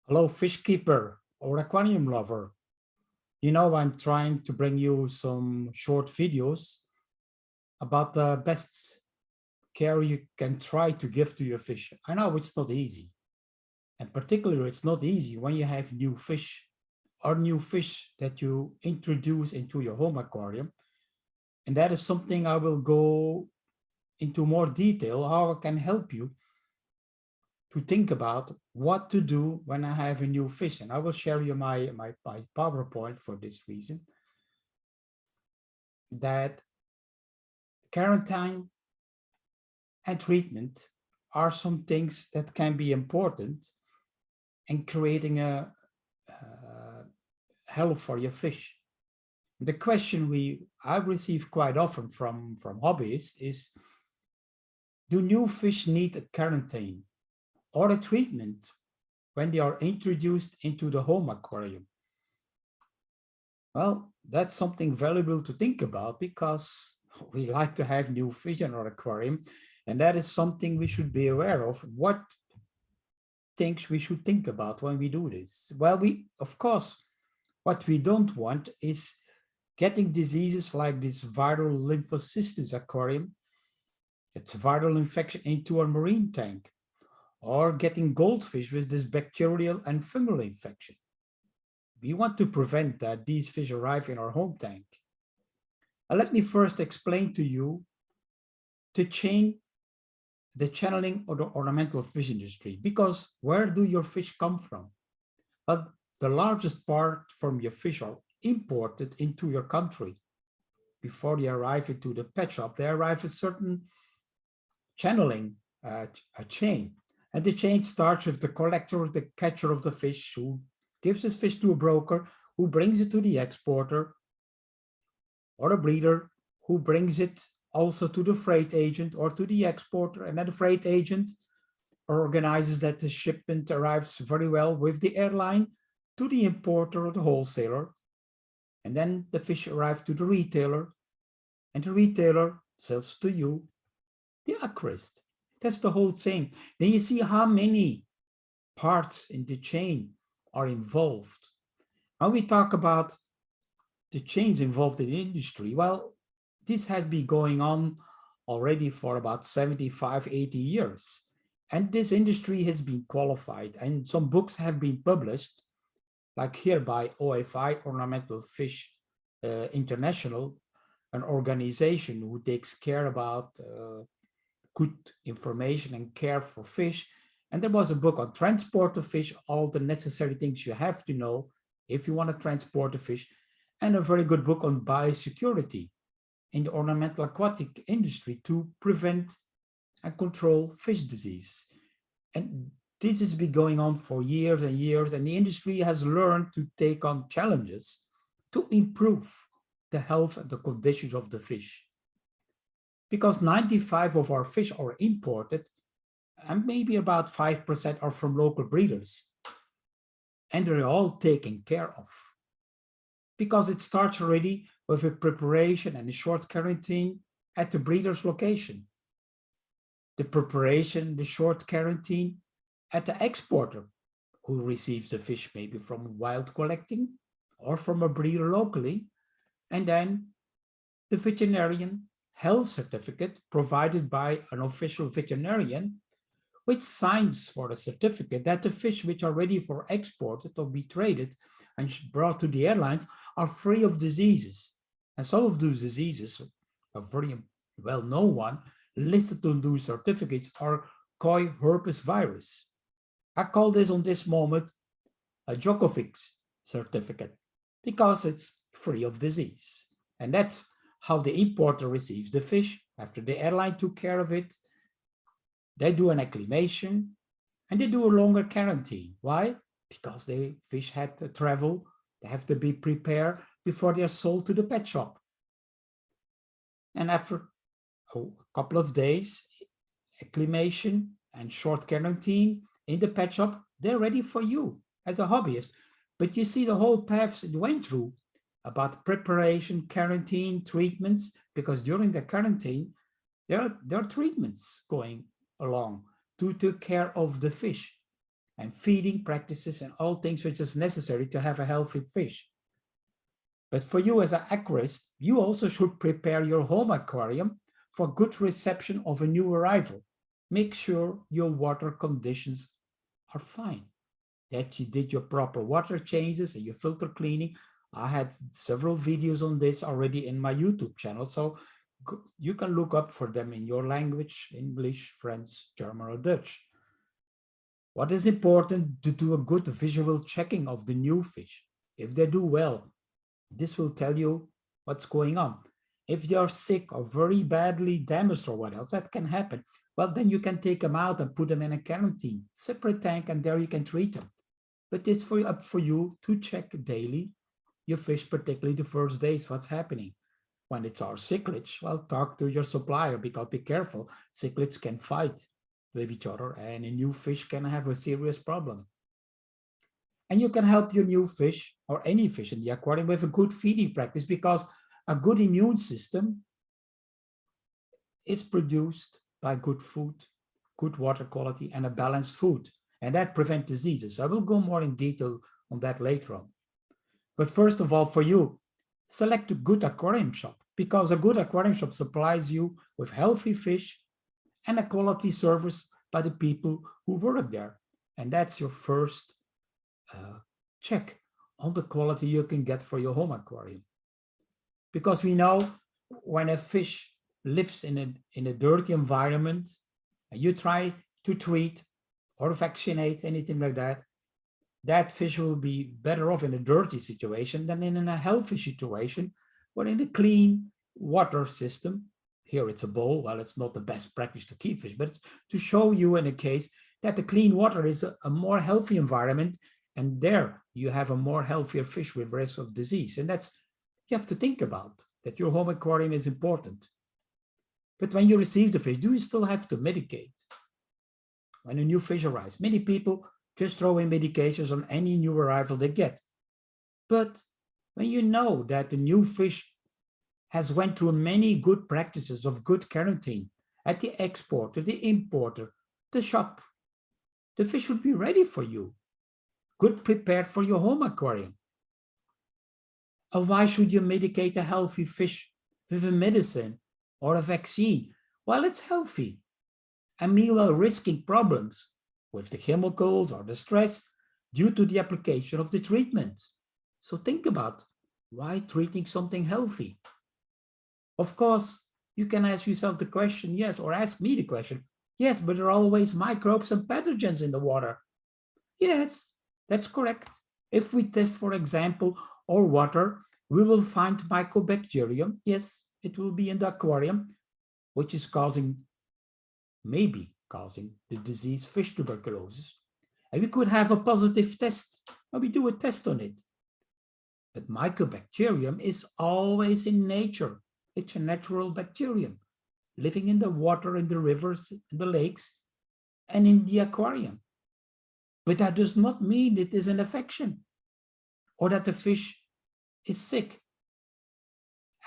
Hello, fish keeper or aquarium lover. You know, I'm trying to bring you some short videos about the best care you can try to give to your fish. I know it's not easy. And particularly, it's not easy when you have new fish or new fish that you introduce into your home aquarium. And that is something I will go into more detail, how I can help you to think about what to do when I have a new fish. And I will share you my PowerPoint for this reason, that quarantine and treatment are some things that can be important in creating a health for your fish. The question I receive quite often from hobbyists is, do new fish need a quarantine or a treatment when they are introduced into the home aquarium? Well, that's something valuable to think about because we like to have new fish in our aquarium, and that is something we should be aware of. What things we should think about when we do this? Well, of course, what we don't want is getting diseases like this viral lymphocystitis aquarium. It's a viral infection into our marine tank, or getting goldfish with this bacterial and fungal infection. We want to prevent that these fish arrive in our home tank. Let me first explain to you the channeling of the ornamental fish industry, because where do your fish come from? Well, the largest part from your fish are imported into your country. Before they arrive into the pet shop, they arrive a certain channeling a chain. And the chain starts with the collector, the catcher of the fish, who gives his fish to a broker, who brings it to the exporter, or a breeder, who brings it also to the freight agent or to the exporter, and then the freight agent organizes that the shipment arrives very well with the airline to the importer or the wholesaler, and then the fish arrive to the retailer, and the retailer sells to you the aquarist. That's the whole chain. Then you see how many parts in the chain are involved. When we talk about the chains involved in the industry, well, this has been going on already for about 75, 80 years. And this industry has been qualified, and some books have been published, like here by OFI, Ornamental Fish International, an organization who takes care about good information and care for fish. And there was a book on transport of fish, all the necessary things you have to know if you want to transport a fish, and a very good book on biosecurity in the ornamental aquatic industry to prevent and control fish diseases. And this has been going on for years and years, and the industry has learned to take on challenges to improve the health and the conditions of the fish. Because 95% of our fish are imported, and maybe about 5% are from local breeders. And they're all taken care of. Because it starts already with a preparation and a short quarantine at the breeder's location. The preparation, the short quarantine at the exporter, who receives the fish maybe from wild collecting or from a breeder locally, and then the veterinarian health certificate provided by an official veterinarian, which signs for the certificate that the fish which are ready for export or be traded and brought to the airlines are free of diseases. And some of those diseases, a very well-known one, listed on those certificates are koi herpes virus. I call this on this moment a Djokovic certificate because it's free of disease. And that's how the importer receives the fish after the airline took care of it. They do an acclimation and they do a longer quarantine. Why? Because the fish had to travel, they have to be prepared before they are sold to the pet shop. And after a couple of days, acclimation and short quarantine in the pet shop, they're ready for you as a hobbyist. But you see the whole paths it went through about preparation, quarantine, treatments, because during the quarantine, there are treatments going along to take care of the fish. and feeding practices and all things which is necessary to have a healthy fish. But for you as an aquarist, you also should prepare your home aquarium for good reception of a new arrival. Make sure your water conditions are fine, that you did your proper water changes and your filter cleaning. I had several videos on this already in my YouTube channel, so you can look up for them in your language, English, French, German, or Dutch. What is important to do a good visual checking of the new fish. If they do well, this will tell you what's going on. If you're sick or very badly damaged or what else, that can happen. Well, then you can take them out and put them in a quarantine, separate tank, and there you can treat them. But it's up for you to check daily your fish, particularly the first days, what's happening. When it's our cichlids, well, talk to your supplier, because be careful, cichlids can fight with each other and a new fish can have a serious problem. And you can help your new fish or any fish in the aquarium with a good feeding practice, because a good immune system is produced by good food, good water quality, and a balanced food. And that prevents diseases. I will go more in detail on that later on. But first of all, for you, select a good aquarium shop, because a good aquarium shop supplies you with healthy fish and a quality service by the people who work there. And that's your first check on the quality you can get for your home aquarium. Because we know when a fish lives in a dirty environment and you try to treat or vaccinate, anything like that, that fish will be better off in a dirty situation than in a healthy situation, or in a clean water system. Here it's a bowl. Well, it's not the best practice to keep fish, but it's to show you in a case that the clean water is a more healthy environment, and there you have a more healthier fish with risk of disease. And that's, you have to think about that your home aquarium is important. But when you receive the fish, do you still have to medicate? When a new fish arrives, many people just throw in medications on any new arrival they get. But when you know that the new fish has went through many good practices of good quarantine at the exporter, the importer, the shop, the fish should be ready for you, good prepared for your home aquarium. And why should you medicate a healthy fish with a medicine or a vaccine while it's healthy? And meanwhile risking problems with the chemicals or the stress due to the application of the treatment. So think about why treating something healthy. Of course, you can ask yourself the question, yes, or ask me the question, yes, but there are always microbes and pathogens in the water. Yes, that's correct. If we test, for example, our water, we will find mycobacterium. Yes, it will be in the aquarium, which is maybe causing the disease fish tuberculosis. And we could have a positive test, or we do a test on it. But mycobacterium is always in nature. It's a natural bacterium living in the water, in the rivers, in the lakes, and in the aquarium. But that does not mean it is an infection or that the fish is sick.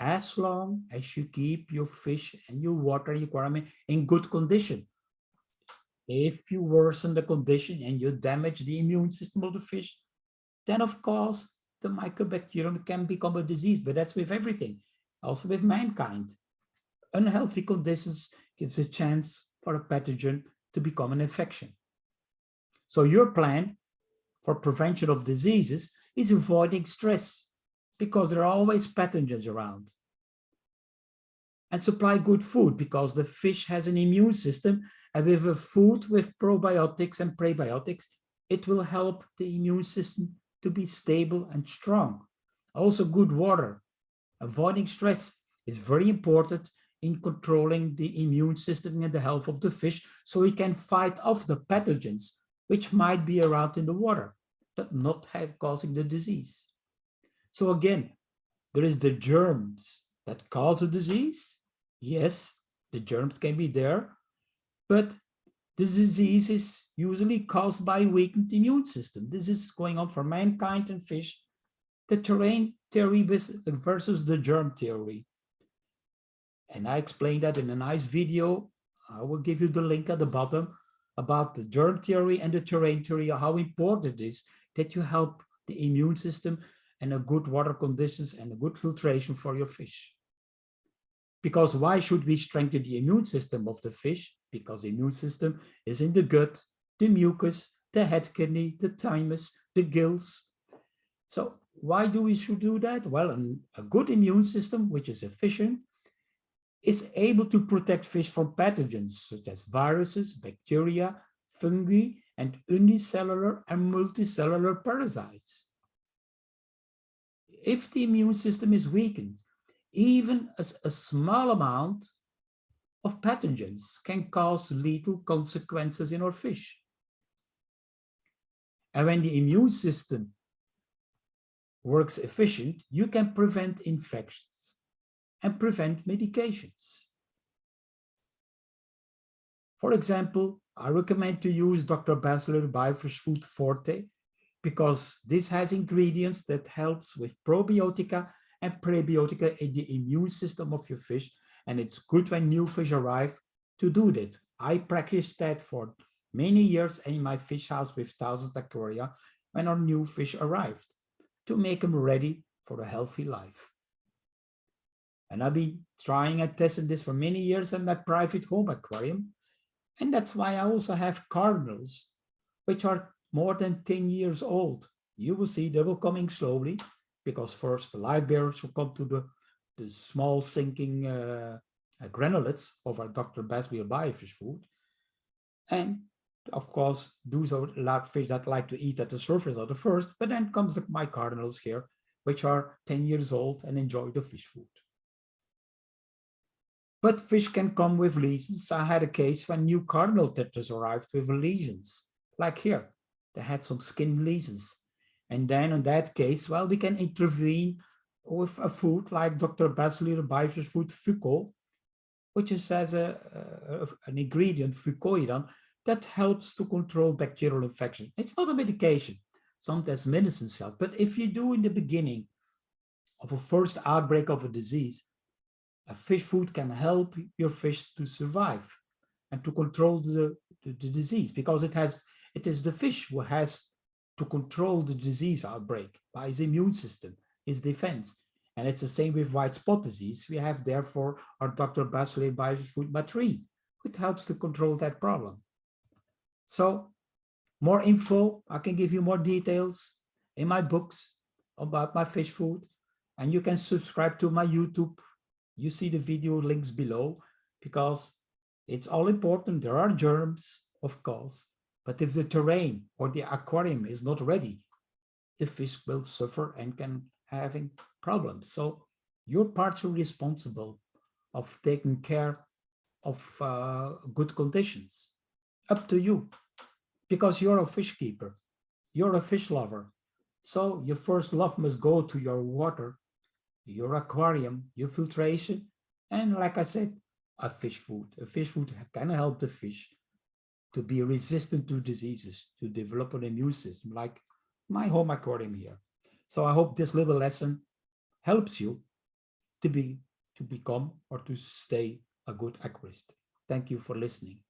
As long as you keep your fish and your water, your aquarium in good condition. If you worsen the condition and you damage the immune system of the fish, then of course the mycobacterium can become a disease, but that's with everything, also with mankind. Unhealthy conditions gives a chance for a pathogen to become an infection. So your plan for prevention of diseases is avoiding stress, because there are always pathogens around. And supply good food, because the fish has an immune system, and with a food with probiotics and prebiotics, it will help the immune system to be stable and strong. Also good water. Avoiding stress is very important in controlling the immune system and the health of the fish, so it can fight off the pathogens which might be around in the water, but not causing the disease. So again, there is the germs that cause a disease. Yes, the germs can be there, but the disease is usually caused by a weakened immune system. This is going on for mankind and fish, the terrain theory versus the germ theory. And I explained that in a nice video. I will give you the link at the bottom. about the germ theory and the terrain theory, how important it is that you help the immune system and a good water conditions and a good filtration for your fish. Because why should we strengthen the immune system of the fish? Because the immune system is in the gut, the mucus, the head kidney, the thymus, the gills. So why do we should do that? Well, a good immune system, which is efficient, is able to protect fish from pathogens such as viruses, bacteria, fungi, and unicellular and multicellular parasites. If the immune system is weakened, even a small amount of pathogens can cause lethal consequences in our fish. And when the immune system works efficient, you can prevent infections and prevent medications. For example, I recommend to use Dr. Bassleer Biofish Food Forte because this has ingredients that helps with probiotica and prebiotica in the immune system of your fish. And it's good when new fish arrive to do that. I practiced that for many years in my fish house with thousands of aquaria when our new fish arrived to make them ready for a healthy life. And I've been trying and testing this for many years in my private home aquarium. And that's why I also have cardinals, which are more than 10 years old. You will see they will coming slowly because first the live bearers will come to the small sinking granulates of our Dr. Bassleer Biofish food. And of course, those are large fish that like to eat at the surface are the first, but then comes my cardinals here, which are 10 years old and enjoy the fish food. But fish can come with lesions. I had a case when new cardinal tetras arrived with lesions, like here. They had some skin lesions. And then in that case, well, we can intervene with a food like Dr. Bassleer Biofish Food Fuco, which is as an ingredient, fucoidan, that helps to control bacterial infection. It's not a medication, sometimes medicine helps, but if you do in the beginning of a first outbreak of a disease, a fish food can help your fish to survive and to control the disease, because it is the fish who has to control the disease outbreak by his immune system, his defense. And it's the same with white spot disease. We have therefore our Dr. Bassleer Biofish Food Matrine, which helps to control that problem. So more info, I can give you more details in my books about my fish food, and you can subscribe to my YouTube. You see the video links below, because it's all important. There are germs, of course, but if the terrain or the aquarium is not ready, the fish will suffer and can having problems. So you're partially responsible of taking care of good conditions. Up to you, because you're a fish keeper, you're a fish lover. So your first love must go to your water, your aquarium, your filtration, and like I said, a fish food. A fish food can help the fish to be resistant to diseases, to develop an immune system, like my home aquarium here. So I hope this little lesson helps you to become or to stay a good aquarist. Thank you for listening.